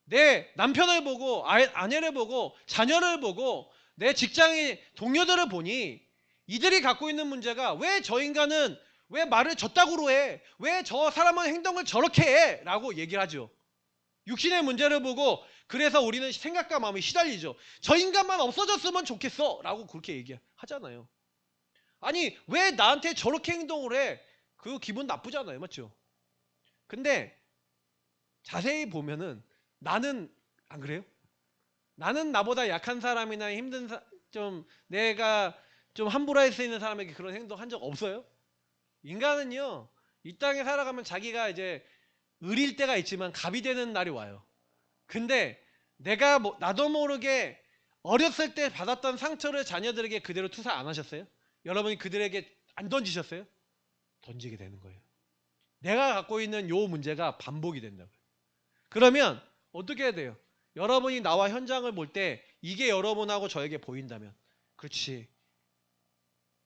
내 남편을 보고 아내를 보고 자녀를 보고 내 직장의 동료들을 보니 이들이 갖고 있는 문제가 왜 저 인간은 왜 말을 저따구로 해? 왜 저 사람은 행동을 저렇게 해? 라고 얘기를 하죠. 육신의 문제를 보고 그래서 우리는 생각과 마음이 시달리죠. 저 인간만 없어졌으면 좋겠어 라고 그렇게 얘기하잖아요. 아니 왜 나한테 저렇게 행동을 해? 그 기분 나쁘잖아요. 맞죠? 근데 자세히 보면은 나는 안 그래요? 나는 나보다 약한 사람이나 힘든 좀 내가 좀 함부로 할 수 있는 사람에게 그런 행동 한 적 없어요? 인간은요 이 땅에 살아가면 자기가 이제 의릴 때가 있지만 갑이 되는 날이 와요. 근데 내가 나도 모르게 어렸을 때 받았던 상처를 자녀들에게 그대로 투사 안 하셨어요? 여러분이 그들에게 안 던지셨어요? 던지게 되는 거예요. 내가 갖고 있는 요 문제가 반복이 된다고요. 그러면 어떻게 해야 돼요? 여러분이 나와 현장을 볼 때 이게 여러분하고 저에게 보인다면, 그렇지,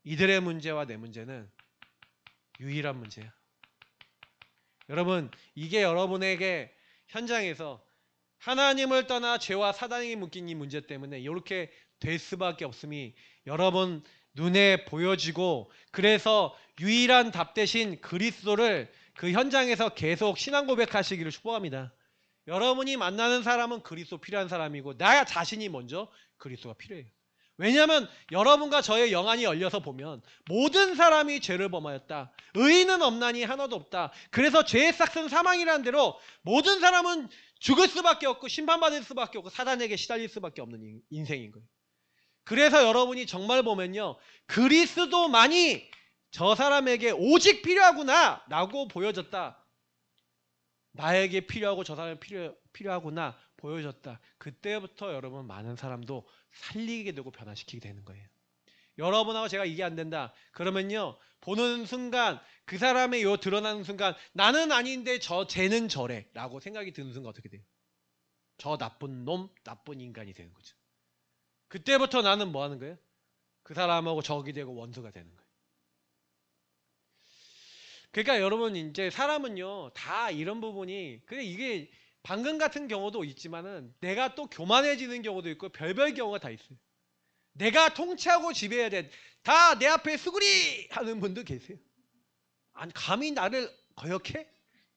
이들의 문제와 내 문제는 유일한 문제야. 여러분 이게 여러분에게 현장에서 하나님을 떠나 죄와 사단이 묶인 이 문제 때문에 이렇게 될 수밖에 없음이 여러분 눈에 보여지고, 그래서 유일한 답 대신 그리스도를 그 현장에서 계속 신앙 고백하시기를 축복합니다. 여러분이 만나는 사람은 그리스도 필요한 사람이고 나 자신이 먼저 그리스도가 필요해요. 왜냐하면 여러분과 저의 영안이 열려서 보면 모든 사람이 죄를 범하였다. 의인은 없나니 하나도 없다. 그래서 죄의 삭은 사망이라는 대로 모든 사람은 죽을 수밖에 없고 심판받을 수밖에 없고 사단에게 시달릴 수밖에 없는 인생인 거예요. 그래서 여러분이 정말 보면요, 그리스도만이 저 사람에게 오직 필요하구나 라고 보여졌다. 나에게 필요하고 저 사람이 필요하구나 보여줬다. 그때부터 여러분 많은 사람도 살리게 되고 변화시키게 되는 거예요. 여러분하고 제가 이게 안 된다. 그러면요. 보는 순간 그 사람의 요 드러나는 순간 나는 아닌데 쟤는 저래 라고 생각이 드는 순간 어떻게 돼요? 저 나쁜 놈, 나쁜 인간이 되는 거죠. 그때부터 나는 뭐 하는 거예요? 그 사람하고 적이 되고 원수가 되는 거예요. 그러니까 여러분 이제 사람은요 다 이런 부분이 그래 이게 방금 같은 경우도 있지만은 내가 또 교만해지는 경우도 있고 별별 경우가 다 있어요. 내가 통치하고 지배해야 돼. 다 내 앞에 수구리 하는 분도 계세요. 아니 감히 나를 거역해?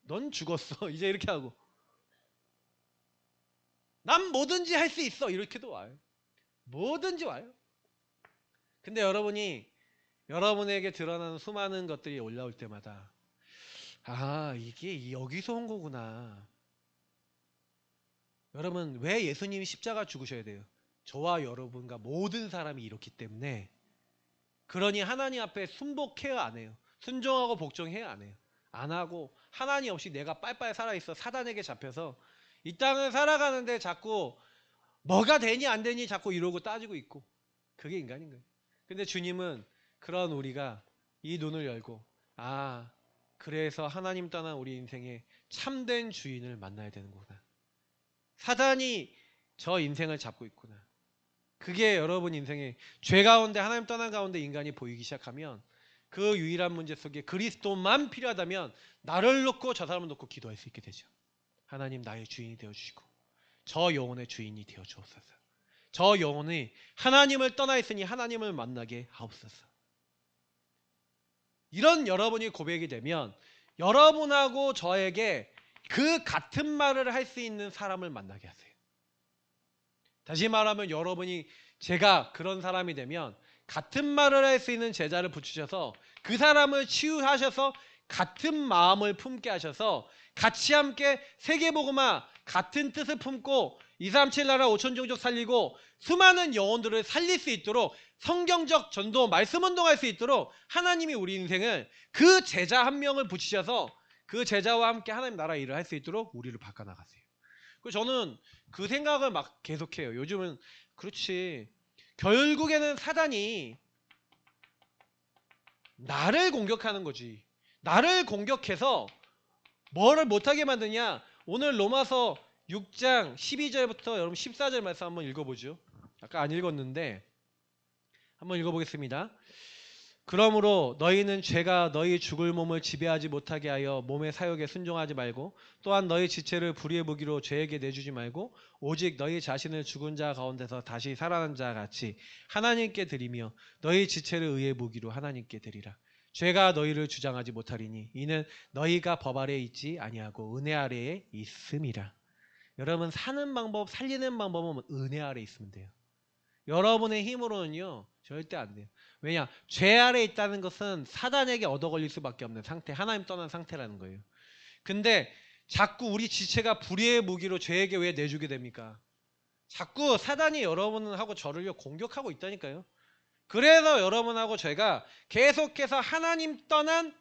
넌 죽었어. 이제 이렇게 하고 난 뭐든지 할 수 있어. 이렇게도 와요. 뭐든지 와요. 근데 여러분에게 드러나는 수많은 것들이 올라올 때마다 아 이게 여기서 온 거구나. 여러분 왜 예수님이 십자가 죽으셔야 돼요? 저와 여러분과 모든 사람이 이렇기 때문에 그러니 하나님 앞에 순복해야 안 해요. 순종하고 복종해야 안 해요. 안 하고 하나님 없이 내가 빨빨 살아있어 사단에게 잡혀서 이 땅을 살아가는데 자꾸 뭐가 되니 안 되니 자꾸 이러고 따지고 있고 그게 인간인 거예요. 근데 주님은 그런 우리가 이 눈을 열고 아 그래서 하나님 떠난 우리 인생에 참된 주인을 만나야 되는구나. 사단이 저 인생을 잡고 있구나. 그게 여러분 인생에 죄 가운데 하나님 떠난 가운데 인간이 보이기 시작하면 그 유일한 문제 속에 그리스도만 필요하다면 나를 놓고 저 사람을 놓고 기도할 수 있게 되죠. 하나님 나의 주인이 되어주시고 저 영혼의 주인이 되어 주옵소서. 저 영혼이 하나님을 떠나 있으니 하나님을 만나게 하옵소서. 이런 여러분이 고백이 되면 여러분하고 저에게 그 같은 말을 할 수 있는 사람을 만나게 하세요. 다시 말하면 여러분이 제가 그런 사람이 되면 같은 말을 할 수 있는 제자를 붙이셔서 그 사람을 치유하셔서 같은 마음을 품게 하셔서 같이 함께 세계복음화 같은 뜻을 품고 237 나라 5천 종족 살리고 수많은 영혼들을 살릴 수 있도록 성경적 전도 말씀 운동할 수 있도록 하나님이 우리 인생을 그 제자 한 명을 붙이셔서 그 제자와 함께 하나님 나라 일을 할 수 있도록 우리를 바꿔나가세요. 저는 그 생각을 막 계속해요. 요즘은 그렇지. 결국에는 사단이 나를 공격하는 거지. 나를 공격해서 뭐를 못하게 만드냐. 오늘 로마서 6장 12절부터 여러분 14절 말씀 한번 읽어보죠. 아까 안 읽었는데 한번 읽어보겠습니다. 그러므로 너희는 죄가 너희 죽을 몸을 지배하지 못하게 하여 몸의 사욕에 순종하지 말고 또한 너희 지체를 불의의 무기로 죄에게 내주지 말고 오직 너희 자신을 죽은 자 가운데서 다시 살아난 자 같이 하나님께 드리며 너희 지체를 의의 무기로 하나님께 드리라. 죄가 너희를 주장하지 못하리니 이는 너희가 법 아래에 있지 아니하고 은혜 아래에 있음이라. 여러분 사는 방법 살리는 방법은 은혜 아래에 있으면 돼요. 여러분의 힘으로는요 절대 안 돼요. 왜냐? 죄 아래에 있다는 것은 사단에게 얻어 걸릴 수밖에 없는 상태, 하나님 떠난 상태라는 거예요. 근데 자꾸 우리 지체가 불의의 무기로 죄에게 왜 내주게 됩니까? 자꾸 사단이 여러분하고 저를요 공격하고 있다니까요. 그래서 여러분하고 제가 계속해서 하나님 떠난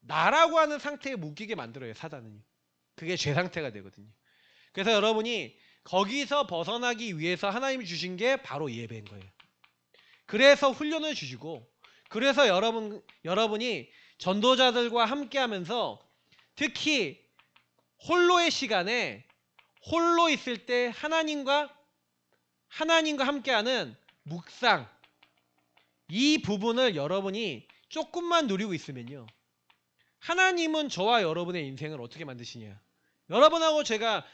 나라고 하는 상태에 묶이게 만들어요. 사단은요. 그게 죄 상태가 되거든요. 그래서 여러분이 거기서 벗어나기 위해서 하나님이 주신 게 바로 예배인 거예요. 그래서 훈련을 주시고 그래서 여러분이 전도자들과 함께 하면서 특히 홀로의 시간에 홀로 있을 때 하나님과 함께하는 묵상 이 부분을 여러분이 조금만 누리고 있으면요. 하나님은 저와 여러분의 인생을 어떻게 만드시냐. 여러분하고 제가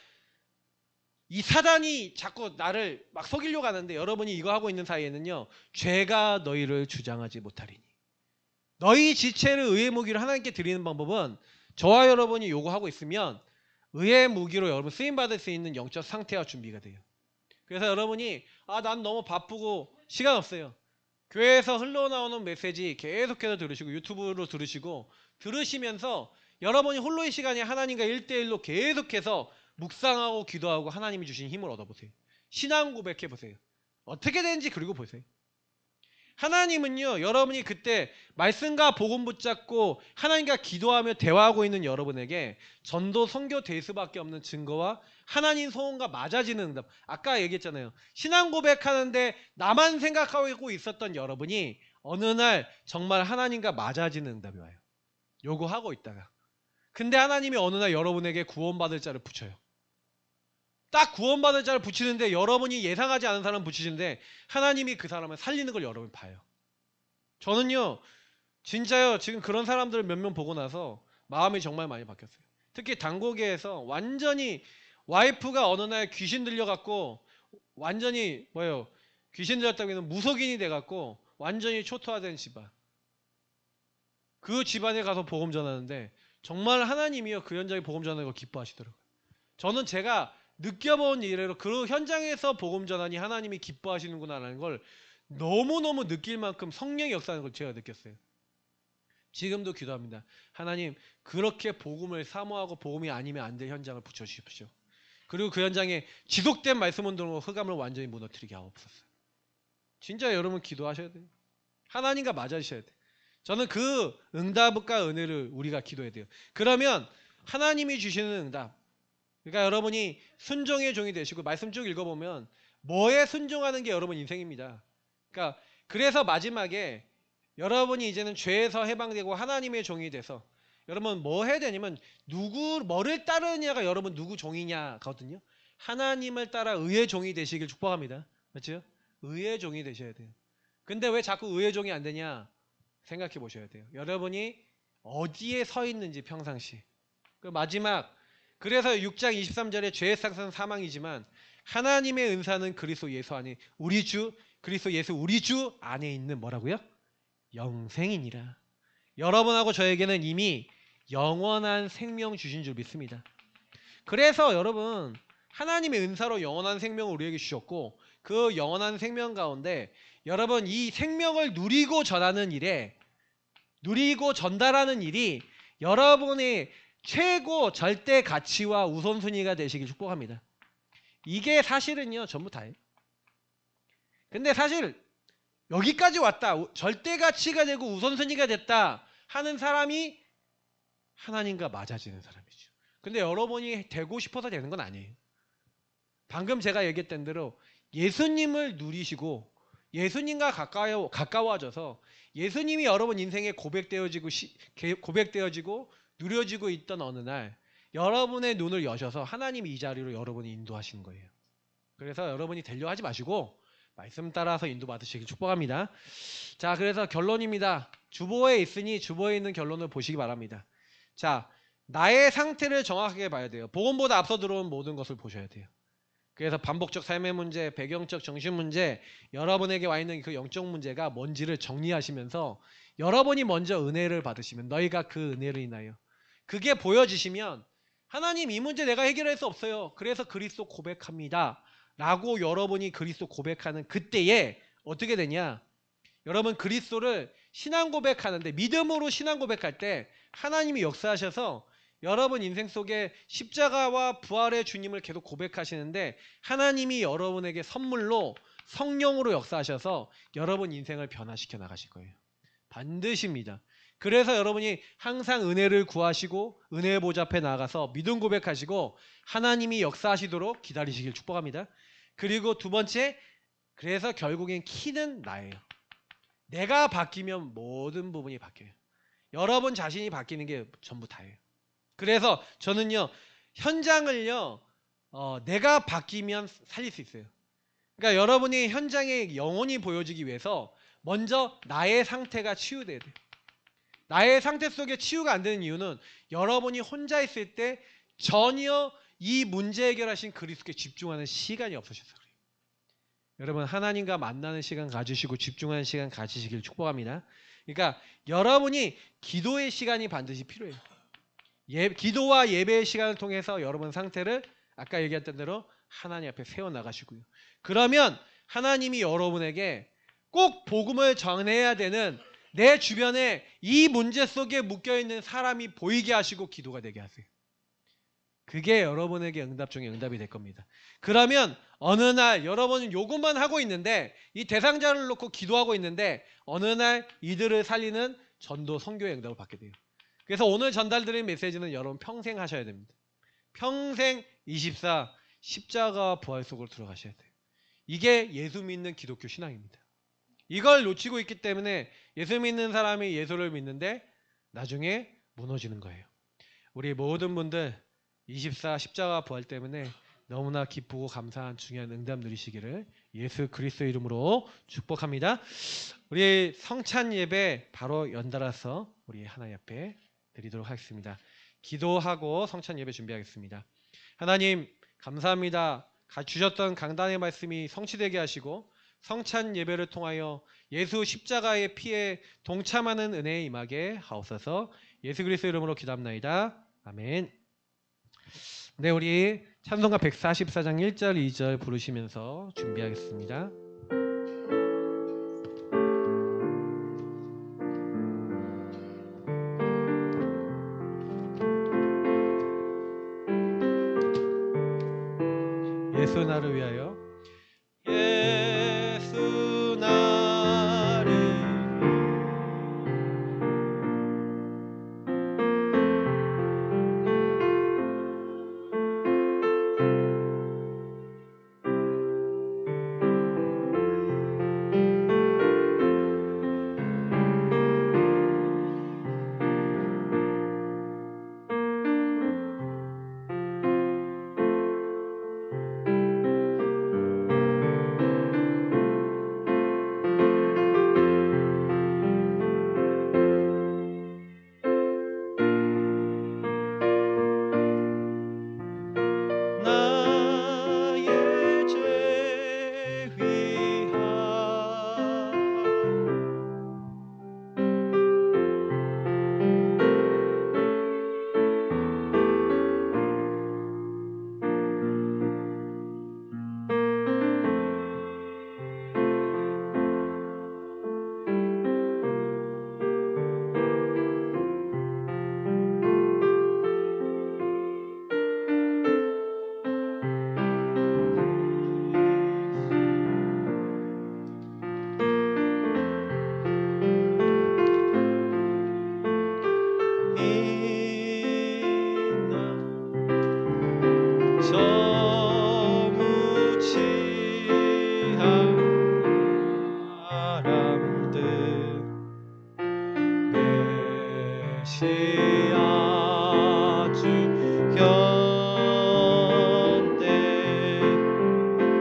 이 사단이 자꾸 나를 막 속이려고 하는데 여러분이 이거 하고 있는 사이에는요. 죄가 너희를 주장하지 못하리니. 너희 지체를 의의 무기로 하나님께 드리는 방법은 저와 여러분이 요구하고 있으면 의의 무기로 여러분 쓰임받을 수 있는 영적 상태와 준비가 돼요. 그래서 여러분이 난 너무 바쁘고 시간 없어요. 교회에서 흘러나오는 메시지 계속해서 들으시고 유튜브로 들으시면서 여러분이 홀로의 시간에 하나님과 1대1로 계속해서 묵상하고 기도하고 하나님이 주신 힘을 얻어보세요. 신앙 고백해보세요. 어떻게 되는지 그리고 보세요. 하나님은요, 여러분이 그때 말씀과 복음 붙잡고 하나님과 기도하며 대화하고 있는 여러분에게 전도 선교 될 수밖에 없는 증거와 하나님 소원과 맞아지는 응답. 아까 얘기했잖아요. 신앙 고백하는데 나만 생각하고 있었던 여러분이 어느 날 정말 하나님과 맞아지는 응답이 와요. 요구하고 있다가. 근데 하나님이 어느 날 여러분에게 구원받을 자를 붙여요. 딱 구원받을 자를 붙이는데 여러분이 예상하지 않은 사람 붙이시는데 하나님이 그 사람을 살리는 걸 여러분 봐요. 저는요, 진짜요, 지금 그런 사람들을 몇 명 보고 나서 마음이 정말 많이 바뀌었어요. 특히 단고개에서 완전히 와이프가 어느 날 귀신 들려갖고 완전히 귀신 들렸다고 해서 무속인이 돼갖고 완전히 초토화된 집안. 그 집안에 가서 복음 전하는데 정말 하나님이요, 그 현장에 복음 전하는 걸 기뻐하시더라고요. 저는 제가 느껴본 이래로 그 현장에서 복음 전하니 하나님이 기뻐하시는구나라는 걸 너무너무 느낄 만큼 성령이 역사하는 걸 제가 느꼈어요. 지금도 기도합니다. 하나님, 그렇게 복음을 사모하고 복음이 아니면 안 될 현장을 붙여주십시오. 그리고 그 현장에 지속된 말씀 운동으로 흑암을 완전히 무너뜨리게 하옵소서. 진짜 여러분 기도하셔야 돼요. 하나님과 맞아주셔야 돼요. 저는 그 응답과 은혜를 우리가 기도해야 돼요. 그러면 하나님이 주시는 응답, 그러니까 여러분이 순종의 종이 되시고 말씀 쭉 읽어보면 뭐에 순종하는 게 여러분 인생입니다. 그러니까 그래서 마지막에 여러분이 이제는 죄에서 해방되고 하나님의 종이 돼서 여러분 뭐 해야 되냐면 뭐를 따르느냐가 여러분 누구 종이냐거든요. 하나님을 따라 의의 종이 되시길 축복합니다. 맞죠? 의의 종이 되셔야 돼요. 근데 왜 자꾸 의의 종이 안 되냐 생각해 보셔야 돼요. 여러분이 어디에 서 있는지 평상시. 그 마지막, 그래서 6장 23절에 죄의 상은 사망이지만 하나님의 은사는 그리스도 예수 안에 우리 주 그리스도 예수 우리 주 안에 있는 뭐라고요? 영생이니라. 여러분하고 저에게는 이미 영원한 생명 주신 줄 믿습니다. 그래서 여러분 하나님의 은사로 영원한 생명을 우리에게 주셨고 그 영원한 생명 가운데 여러분 이 생명을 누리고 전하는 일에 누리고 전달하는 일이 여러분의 최고 절대 가치와 우선순위가 되시길 축복합니다. 이게 사실은요 전부 다예요. 근데 사실 여기까지 왔다, 절대 가치가 되고 우선순위가 됐다 하는 사람이 하나님과 맞아지는 사람이죠. 근데 여러분이 되고 싶어서 되는 건 아니에요. 방금 제가 얘기했던 대로 예수님을 누리시고 예수님과 가까워져서 예수님이 여러분 인생에 고백되어지고 누려지고 있던 어느 날 여러분의 눈을 여셔서 하나님이 이 자리로 여러분을 인도하시는 거예요. 그래서 여러분이 되려 하지 마시고 말씀 따라서 인도받으시길 축복합니다. 자, 그래서 결론입니다. 주보에 있으니 주보에 있는 결론을 보시기 바랍니다. 자, 나의 상태를 정확하게 봐야 돼요. 복음보다 앞서 들어온 모든 것을 보셔야 돼요. 그래서 반복적 삶의 문제, 배경적 정신 문제, 여러분에게 와 있는 그 영적 문제가 뭔지를 정리하시면서 여러분이 먼저 은혜를 받으시면 너희가 그 은혜를 인하여 그게 보여지시면 하나님 이 문제 내가 해결할 수 없어요. 그래서 그리스도 고백합니다. 라고 여러분이 그리스도 고백하는 그때에 어떻게 되냐? 여러분 그리스도를 신앙 고백하는데 믿음으로 신앙 고백할 때 하나님이 역사하셔서 여러분 인생 속에 십자가와 부활의 주님을 계속 고백하시는데 하나님이 여러분에게 선물로 성령으로 역사하셔서 여러분 인생을 변화시켜 나가실 거예요. 반드시입니다. 그래서 여러분이 항상 은혜를 구하시고 은혜의 보좌 앞에 나가서 믿음 고백하시고 하나님이 역사하시도록 기다리시길 축복합니다. 그리고 두 번째, 그래서 결국엔 키는 나예요. 내가 바뀌면 모든 부분이 바뀌어요. 여러분 자신이 바뀌는 게 전부 다예요. 그래서 저는요 현장을요 내가 바뀌면 살릴 수 있어요. 그러니까 여러분이 현장에 영혼이 보여지기 위해서 먼저 나의 상태가 치유돼야 돼요. 나의 상태 속에 치유가 안 되는 이유는 여러분이 혼자 있을 때 전혀 이 문제 해결하신 그리스도께 집중하는 시간이 없으셔서 그래요. 여러분 하나님과 만나는 시간 가지시고 집중하는 시간 가지시길 축복합니다. 그러니까 여러분이 기도의 시간이 반드시 필요해요. 기도와 예배의 시간을 통해서 여러분 상태를 아까 얘기했던 대로 하나님 앞에 세워나가시고요. 그러면 하나님이 여러분에게 꼭 복음을 전해야 되는 내 주변에 이 문제 속에 묶여있는 사람이 보이게 하시고 기도가 되게 하세요. 그게 여러분에게 응답 중에 응답이 될 겁니다. 그러면 어느 날 여러분은 요것만 하고 있는데 이 대상자를 놓고 기도하고 있는데 어느 날 이들을 살리는 전도 선교의 응답을 받게 돼요. 그래서 오늘 전달드린 메시지는 여러분 평생 하셔야 됩니다. 평생 24 십자가 부활 속으로 들어가셔야 돼요. 이게 예수 믿는 기독교 신앙입니다. 이걸 놓치고 있기 때문에 예수 믿는 사람이 예수를 믿는데 나중에 무너지는 거예요. 우리 모든 분들 24 십자가 부활 때문에 너무나 기쁘고 감사한 중요한 응답 누리시기를 예수 그리스도 이름으로 축복합니다. 우리 성찬 예배 바로 연달아서 우리 하나님 앞에 드리도록 하겠습니다. 기도하고 성찬 예배 준비하겠습니다. 하나님 감사합니다. 주셨던 강단의 말씀이 성취되게 하시고 성찬 예배를 통하여 예수 십자가의 피에 동참하는 은혜에 임하게 하옵소서. 예수 그리스도 이름으로 기도합나이다. 아멘. 네, 우리 찬송가 144장 1절 2절 부르시면서 준비하겠습니다. 예수 나를 위하여